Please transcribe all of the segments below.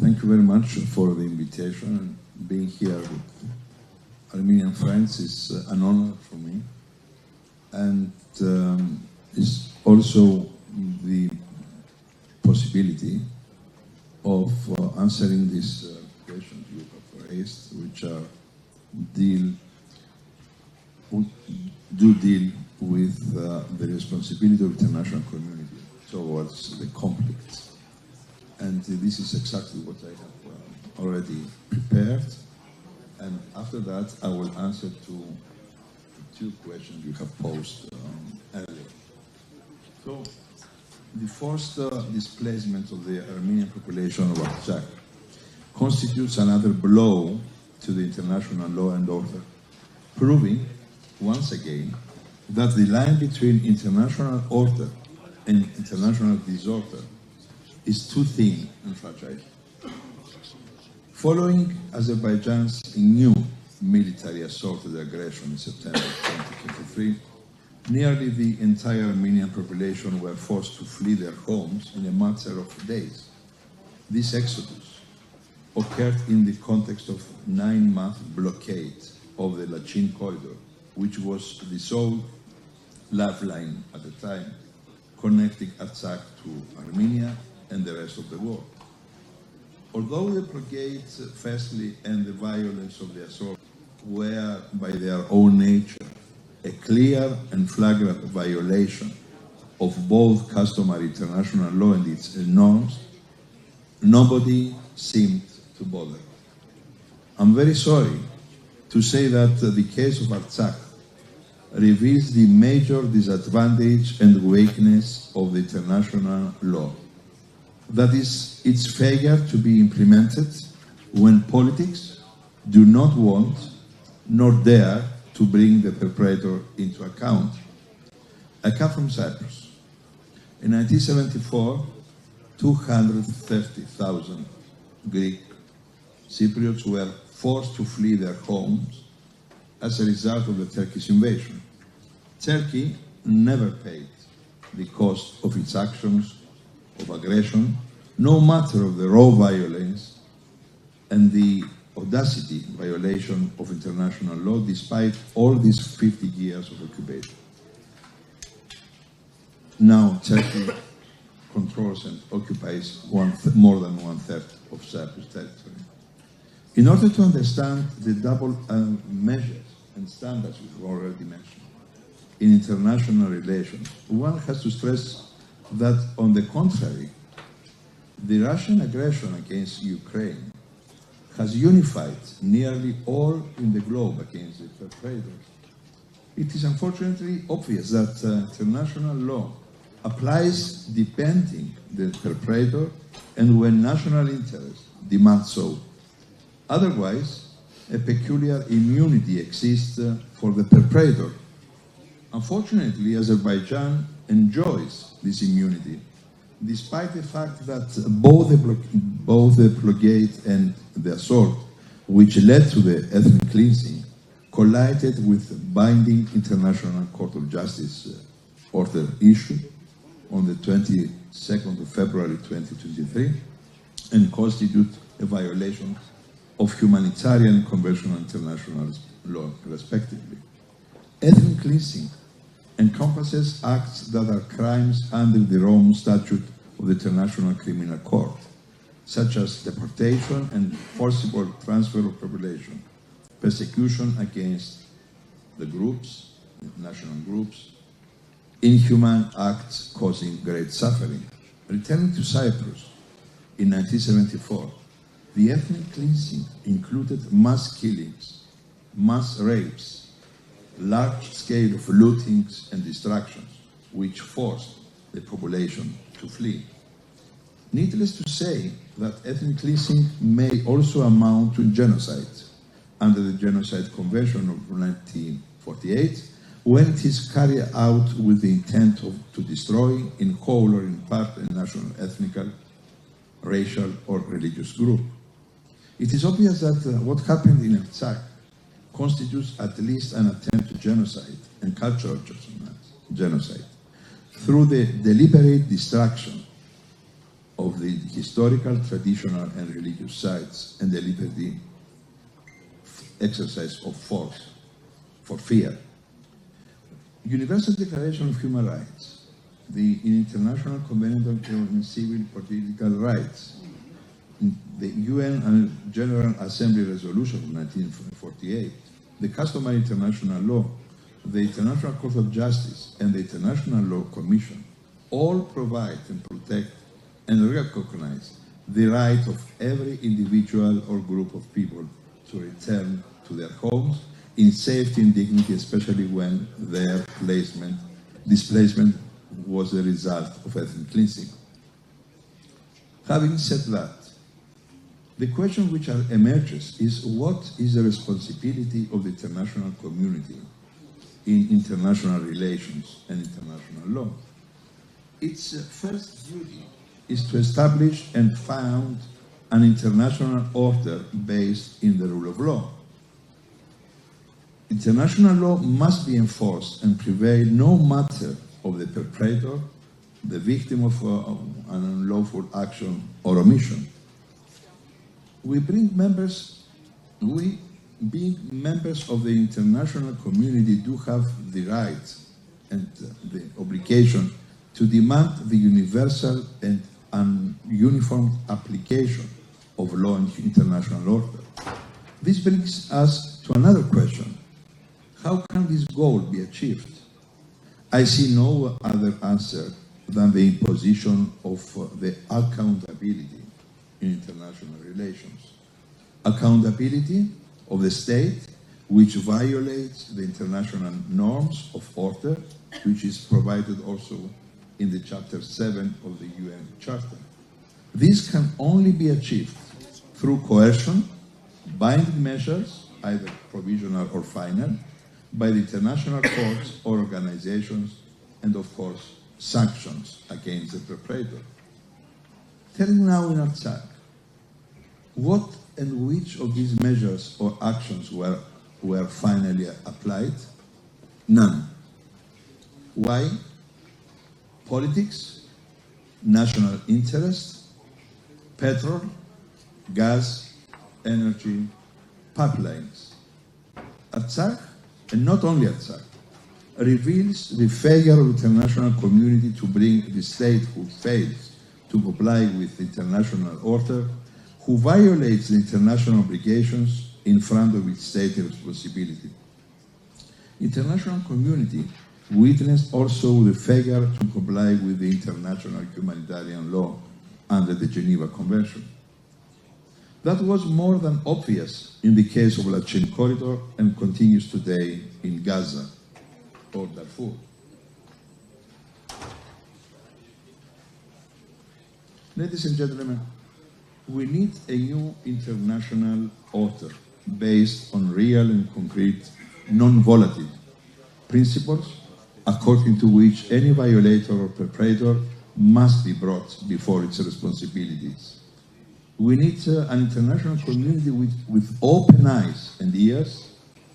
Thank you very much for the invitation. And being here with Armenian friends is an honor for me. And it's also the possibility of answering these questions you have raised, which are do deal with the responsibility of the international community towards the conflict. And this is exactly what I have already prepared. And after that, I will answer to two questions you have posed earlier. So, the forced displacement of the Armenian population of Artsakh constitutes another blow to the international law and order, proving, once again, that the line between international order and international disorder is too thin and fragile. Following Azerbaijan's new military assaulted aggression in September 2023, nearly the entire Armenian population were forced to flee their homes in a matter of days. This exodus occurred in the context of 9-month blockade of the Lachin corridor, which was the sole lifeline at the time connecting Artsakh to Armenia and the rest of the world. Although the blockades, firstly, and the violence of the assault were by their own nature a clear and flagrant violation of both customary international law and its norms, nobody seemed to bother. I'm very sorry to say that the case of Artsakh reveals the major disadvantage and weakness of the international law. That is, its failure to be implemented when politics do not want nor dare to bring the perpetrator into account. I come from Cyprus. In 1974, 230,000 Greek Cypriots were forced to flee their homes as a result of the Turkish invasion. Turkey never paid the cost of its actions of aggression, no matter of the raw violence and the audacity violation of international law, despite all these 50 years of occupation. Now Turkey controls and occupies more than one-third of Cyprus territory. In order to understand the double measures and standards we have already mentioned in international relations, one has to stress that, on the contrary, the Russian aggression against Ukraine has unified nearly all in the globe against the perpetrators. It is unfortunately obvious that international law applies depending the perpetrator and when national interest demands so. Otherwise, a peculiar immunity exists for the perpetrator. Unfortunately, Azerbaijan enjoys this immunity, despite the fact that both the blockade and the assault, which led to the ethnic cleansing, collided with binding International Court of Justice order issued on the 22nd of February 2023 and constitute a violation of humanitarian and conventional international law, respectively. Ethnic cleansing encompasses acts that are crimes under the Rome Statute of the International Criminal Court, such as deportation and forcible transfer of population, persecution against the groups, national groups, inhuman acts causing great suffering. Returning to Cyprus, in 1974, the ethnic cleansing included mass killings, mass rapes, large-scale of lootings and destructions, which forced the population to flee. Needless to say that ethnic cleansing may also amount to genocide under the Genocide Convention of 1948, when it is carried out with the intent to destroy, in whole or in part, a national, ethnic, racial, or religious group. It is obvious that what happened in Artsakh constitutes at least an attempt to genocide and cultural genocide through the deliberate destruction of the historical, traditional, and religious sites, and the liberty exercise of force for fear. Universal Declaration of Human Rights, the International Covenant on Civil Political Rights, the UN General Assembly Resolution of 1948, the customary international law, the International Court of Justice, and the International Law Commission all provide and protect and recognize the right of every individual or group of people to return to their homes in safety and dignity, especially when their displacement was the result of ethnic cleansing. Having said that, the question which emerges is what is the responsibility of the international community in international relations and international law? Its first duty is to establish and found an international order based in the rule of law. International law must be enforced and prevail no matter of the perpetrator, the victim of an unlawful action or omission. Being members of the international community do have the right and the obligation to demand the universal and uniform application of law and international order. This brings us to another question. How can this goal be achieved? I see no other answer than the imposition of the accountability in international relations. Accountability of the state which violates the international norms of order, which is provided also in the Chapter 7 of the UN Charter. This can only be achieved through coercion, binding measures, either provisional or final, by the international courts or organizations, and of course, sanctions against the perpetrator. Telling now in Artsakh, what and which of these measures or actions were finally applied? None. Why? Politics, national interest, petrol, gas, energy, pipelines. Artsakh, and not only Artsakh, reveals the failure of the international community to bring the state who fails to comply with the international order, who violates the international obligations in front of its state responsibility. International community witnessed also the failure to comply with the international humanitarian law under the Geneva Convention. That was more than obvious in the case of Lachen Corridor and continues today in Gaza or Darfur. Ladies and gentlemen, we need a new international order based on real and concrete, non-volatile principles, according to which any violator or perpetrator must be brought before its responsibilities. We need an international community with open eyes and ears,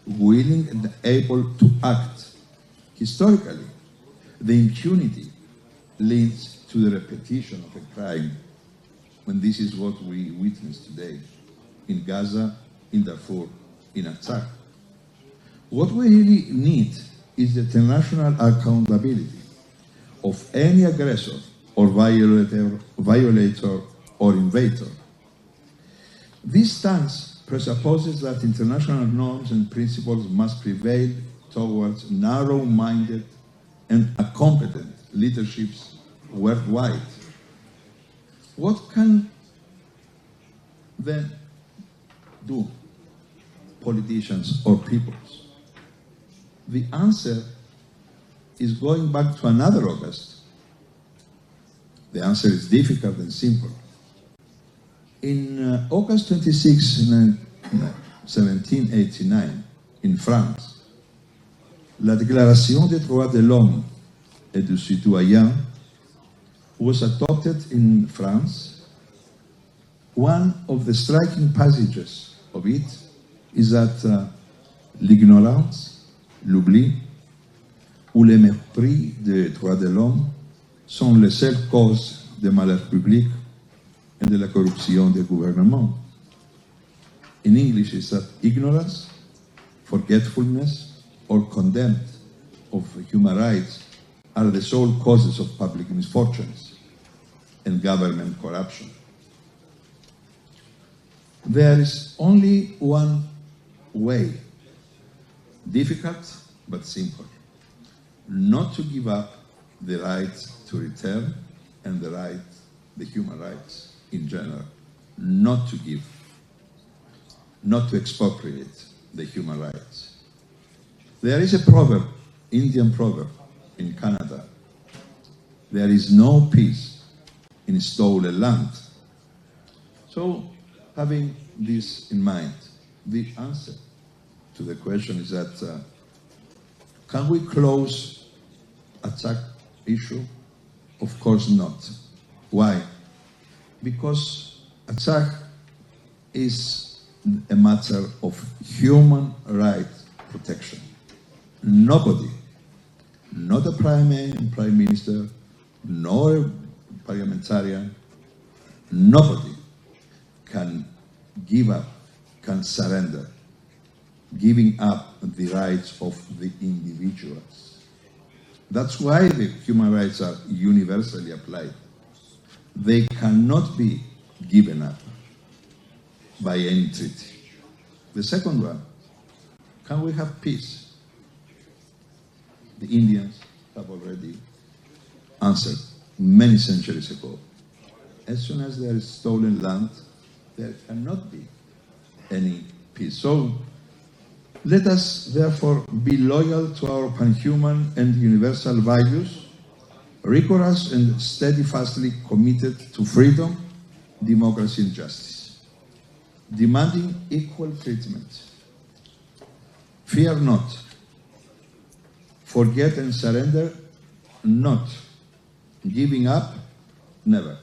willing and able to act. Historically, the impunity leads to the repetition of a crime, and this is what we witness today in Gaza, in Darfur, in Artsakh. What we really need is the international accountability of any aggressor or violator or invader. This stance presupposes that international norms and principles must prevail towards narrow-minded and incompetent leaderships worldwide. What can then do politicians or peoples? The answer is going back to another August. The answer is difficult and simple. In August 26, 1789, in France, la Déclaration des droits de l'homme et du citoyen was adopted in France. One of the striking passages of it is that l'ignorance, l'oubli ou le mépris des droits de l'homme sont les seules causes des malheurs publics and de la corrupción del gouvernement. In English, it's that ignorance, forgetfulness, or contempt of human rights are the sole causes of public misfortunes and government corruption. There is only one way, difficult but simple, not to give up the right to return and the human rights in general, not to give, not to expropriate the human rights. There is a proverb, Indian proverb in Canada, there is no peace in stolen land. So, having this in mind, the answer to the question is that can we close attack issue? Of course not. Why? Because attack is a matter of human rights protection. Nobody, not a prime minister, nor a parliamentarian, nobody can give up, can surrender, giving up the rights of the individuals. That's why the human rights are universally applied. They cannot be given up by any treaty. The second one, can we have peace? The Indians have already answered many centuries ago. As soon as there is stolen land, there cannot be any peace. So let us therefore be loyal to our panhuman and universal values, rigorous and steadfastly committed to freedom, democracy and justice, demanding equal treatment. Fear not, forget and surrender not, giving up never.